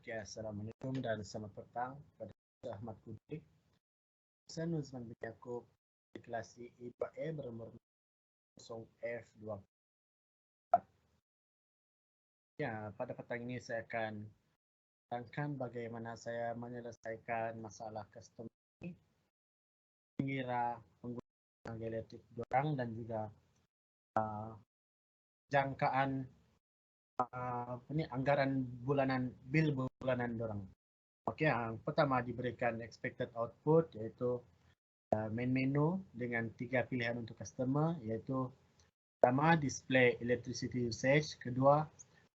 Oke, Assalamualaikum dan selamat petang kepada Ustaz Ahmad Kudri. Saya Nuzman bin Yaakob di kelas I2E bernomor 0F24. Ya, pada petang ini saya akan terangkan bagaimana saya menyelesaikan masalah custom ini mengira penggunaan elektrik dorang dan juga jangkaan anggaran bulanan bil bulanan dorang. Okey, yang pertama diberikan expected output iaitu main menu dengan 3 pilihan untuk customer iaitu pertama display electricity usage, kedua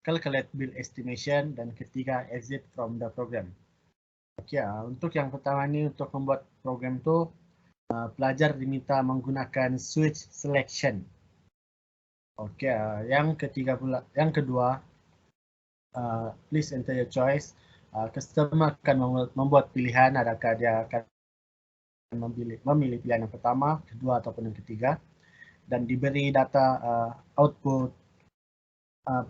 calculate bill estimation dan ketiga exit from the program. Okey, untuk yang pertama ni untuk membuat program tu pelajar diminta menggunakan switch selection. Okey, yang kedua please enter your choice. Customer akan membuat pilihan adakah dia akan memilih pilihan yang pertama, kedua ataupun yang ketiga, dan diberi data output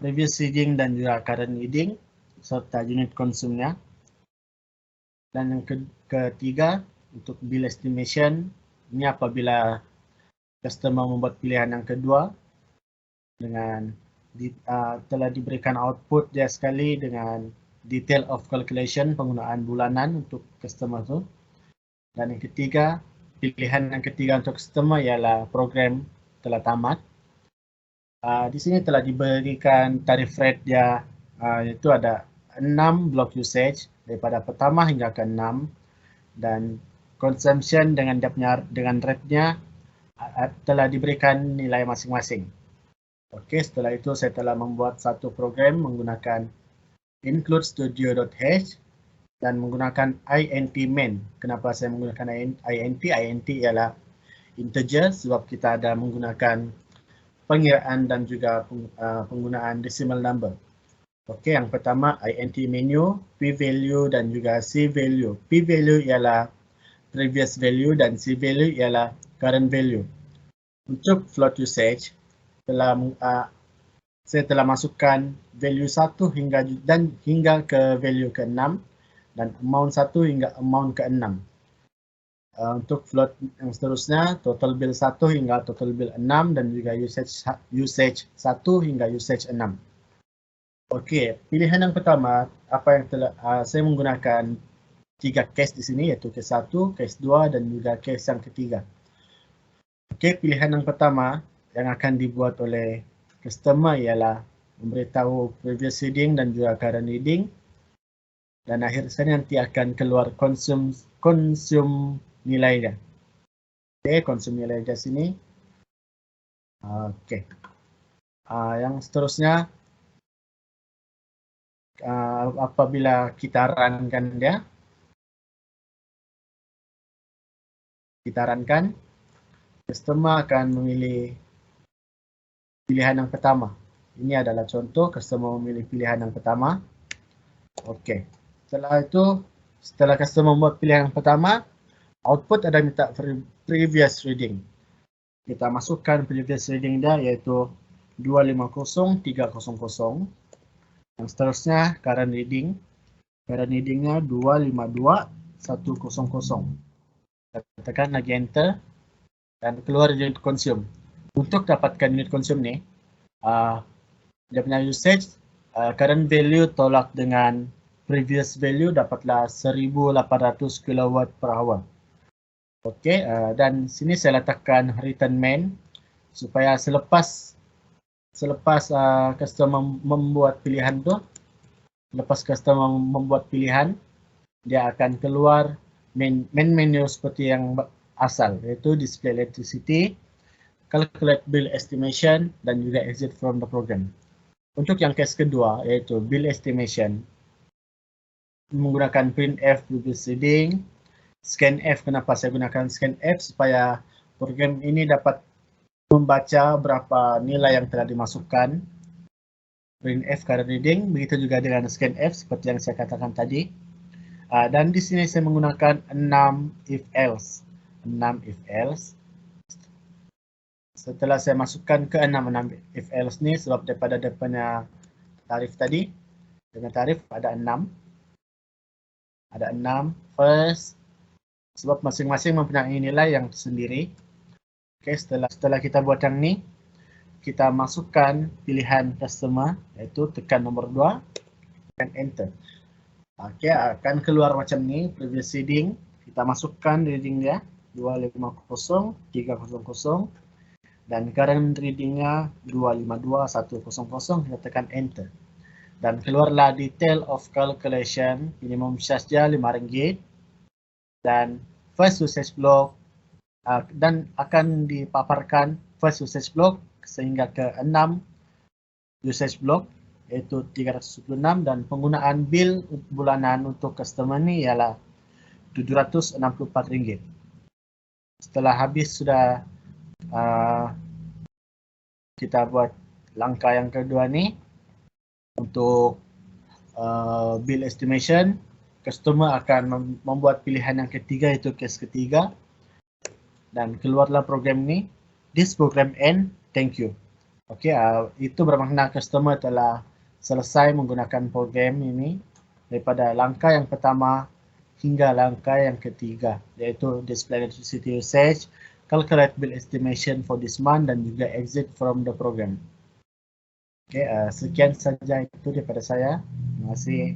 previous reading dan juga current reading serta unit konsumnya. Dan yang ketiga untuk bill estimation, ini apabila customer membuat pilihan yang kedua dengan telah diberikan output dia sekali dengan detail of calculation penggunaan bulanan untuk customer tu. Dan yang ketiga, pilihan yang ketiga untuk customer ialah program telah tamat. Di sini telah diberikan tarif rate dia iaitu ada 6 block usage daripada pertama hingga ke 6 dan consumption dengan rate-nya telah diberikan nilai masing-masing. Okey, setelah itu saya telah membuat satu program menggunakan include studio.h dan menggunakan int main. Kenapa saya menggunakan int? Int ialah integer sebab kita ada menggunakan pengiraan dan juga penggunaan decimal number. Okey, yang pertama int menu, p value dan juga c value. P value ialah previous value dan c value ialah current value. Untuk float usage saya telah masukkan value 1 hingga ke value ke-6 dan amount 1 hingga amount ke-6. Untuk float yang seterusnya, total bill 1 hingga total bill 6 dan juga usage 1 hingga usage 6. Okey, pilihan yang pertama, saya menggunakan 3 case di sini iaitu case 1, case 2 dan juga case yang ketiga. Okey, pilihan yang pertama yang akan dibuat oleh customer ialah memberitahu previous reading dan juga current reading. Dan akhir sekali nanti akan keluar consume nilai dia. Okey, consume nilai dia sini. Okey. Yang seterusnya apabila kita runkan dia, customer akan memilih pilihan yang pertama. Ini adalah contoh customer memilih pilihan yang pertama. Okey. Setelah customer membuat pilihan yang pertama, output ada minta previous reading. Kita masukkan previous reading dia iaitu 250300. Yang seterusnya current reading. Current readingnya 252100. Tekan lagi enter dan keluar unit consume. Untuk dapatkan unit consume ni, dia punya usage current value tolak dengan previous value dapatlah 1800 kilowatt per hour. Okey, dan sini saya letakkan return main supaya selepas customer membuat pilihan tu, dia akan keluar main menu seperti yang asal iaitu display electricity, calculate bill estimation dan juga exit from the program. Untuk yang case kedua iaitu bill estimation, menggunakan printf previous reading, scanf. Kenapa saya gunakan scanf? Supaya program ini dapat membaca berapa nilai yang telah dimasukkan. Printf current reading, begitu juga dengan scanf seperti yang saya katakan tadi. Dan di sini saya menggunakan 6 if else. Setelah saya masukkan ke 6 if else ni sebab daripada tarif tadi, dengan tarif ada 6. ada 6 first, sebab masing-masing mempunyai nilai yang sendiri. Oke, setelah kita buat yang ni, kita masukkan pilihan customer, iaitu tekan nombor 2 dan enter. Oke, akan keluar macam ni previous reading. Kita masukkan reading dia 250 300 dan current readingnya 252 100. Kita tekan enter. Dan keluarlah detail of calculation, minimum charge dia RM5 dan first usage block, dan akan dipaparkan first usage block sehingga ke 6 usage block, iaitu 376, dan penggunaan bil bulanan untuk customer ni ialah RM764. Setelah habis sudah kita buat langkah yang kedua ni untuk bill estimation, customer akan membuat pilihan yang ketiga, iaitu case ketiga, dan keluarlah program ni. This program end, thank you. Okey, itu bermakna customer telah selesai menggunakan program ini daripada langkah yang pertama hingga langkah yang ketiga, iaitu display electricity usage, calculate bill estimation for this month, dan juga exit from the program. Okey, sekian saja itu daripada saya. Terima kasih.